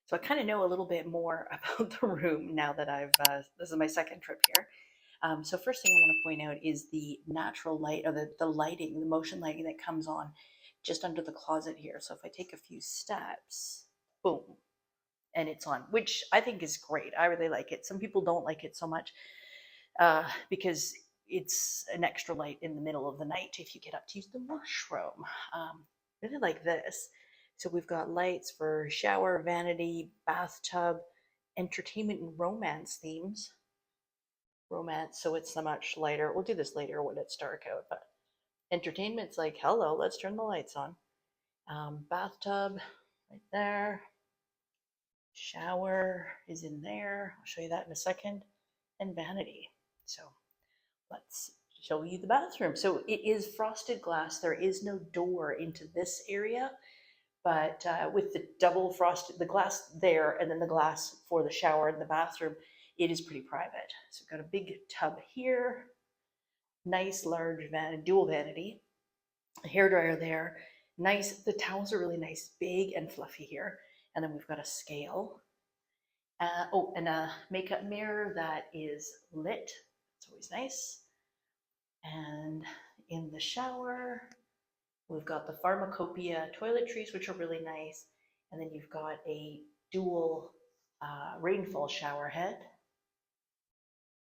So I kind of know a little bit more about the room now that this is my second trip here. So first thing I want to point out is the natural light, or the lighting, the motion lighting that comes on just under the closet here. So if I take a few steps, boom, and it's on, which I think is great. I really like it. Some people don't like it so much because it's an extra light in the middle of the night if you get up to use the washroom. Really like this. So we've got lights for shower, vanity, bathtub, entertainment and romance themes. Romance, so it's so much lighter. We'll do this later when it's dark out, but entertainment's like, hello, let's turn the lights on. Bathtub right there. Shower is in there. I'll show you that in a second. And vanity. So let's show you the bathroom. So it is frosted glass. There is no door into this area, but with the double frosted, the glass there, and then the glass for the shower and the bathroom, it is pretty private. So we've got a big tub here, nice large dual vanity, a hairdryer there, nice. The towels are really nice, big and fluffy here. And then we've got a scale. And a makeup mirror that is lit. It's always nice. And in the shower, we've got the pharmacopoeia toiletries, which are really nice. And then you've got a dual rainfall shower head.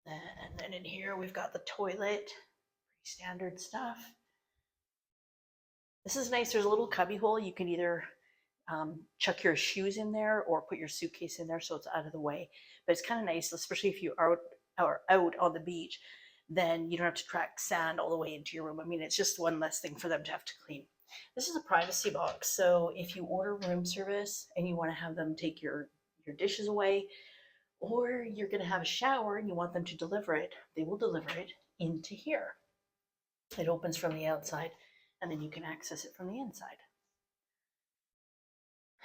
And then in here, we've got the toilet, pretty standard stuff. This is nice. There's a little cubby hole. You can either chuck your shoes in there or put your suitcase in there so it's out of the way. But it's kind of nice, especially if you are out on the beach, then you don't have to track sand all the way into your room. I mean, it's just one less thing for them to have to clean. This is a privacy box. So if you order room service and you want to have them take your dishes away, or you're going to have a shower and you want them to deliver it, they will deliver it into here. It opens from the outside and then you can access it from the inside.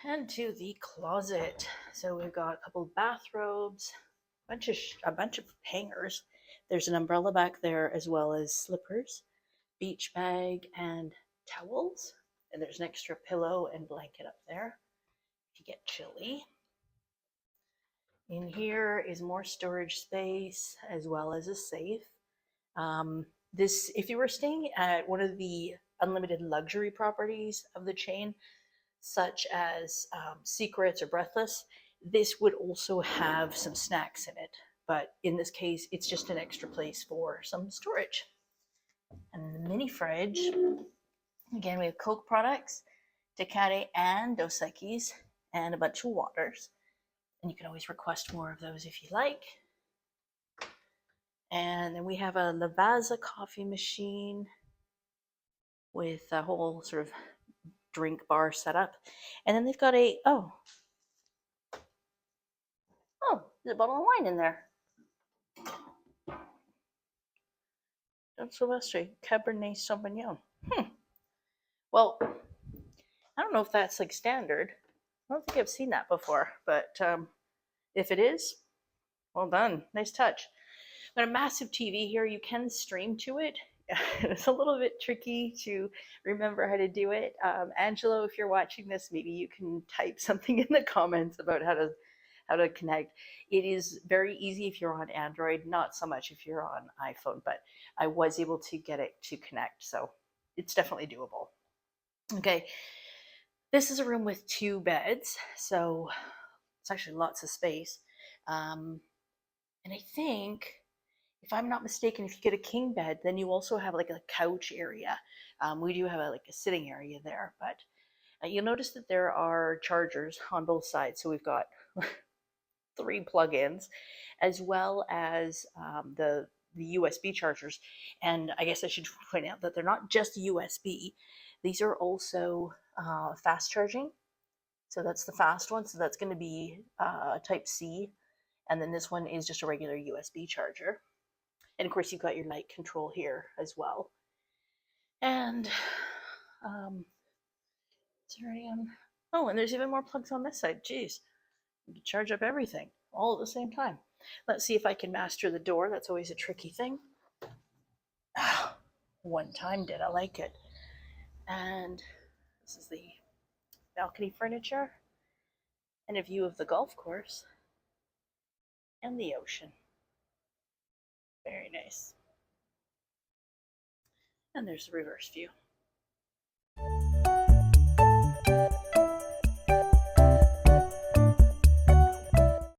And to the closet. So we've got a couple of bathrobes, a bunch of hangers. There's an umbrella back there as well as slippers, beach bag, and towels. And there's an extra pillow and blanket up there if you get chilly. In here is more storage space as well as a safe. If you were staying at one of the unlimited luxury properties of the chain, such as Secrets or Breathless, this would also have some snacks in it. But in this case, it's just an extra place for some storage. And the mini fridge, again, we have Coke products, 𝖧ki𝖺 and Dos Equis, and a bunch of waters. And you can always request more of those if you like. And then we have a Lavazza coffee machine with a whole sort of drink bar setup. And then they've got there's a bottle of wine in there. Don Silvestre Cabernet Sauvignon. Well, I don't know if that's like standard. I don't think I've seen that before, but if it is, well done. Nice touch. Got a massive TV here. You can stream to it. It's a little bit tricky to remember how to do it. Angelo, if you're watching this, maybe you can type something in the comments about how to connect. It is very easy if you're on Android, not so much if you're on iPhone, but I was able to get it to connect, so it's definitely doable. Okay. This is a room with 2 beds, so it's actually lots of space. And I think, if I'm not mistaken, if you get a king bed, then you also have like a couch area. We do have a sitting area there, but you'll notice that there are chargers on both sides. So we've got 3 plugins, as well as the USB chargers. And I guess I should point out that they're not just USB. These are also fast charging. So that's the fast one. So that's going to be type C. And then this one is just a regular USB charger. And of course, you've got your night control here as well. And is there any and there's even more plugs on this side. Jeez, you can charge up everything all at the same time. Let's see if I can master the door. That's always a tricky thing. One time did I like it. And this is the balcony furniture. and a view of the golf course and the ocean. Very nice. And there's the reverse view.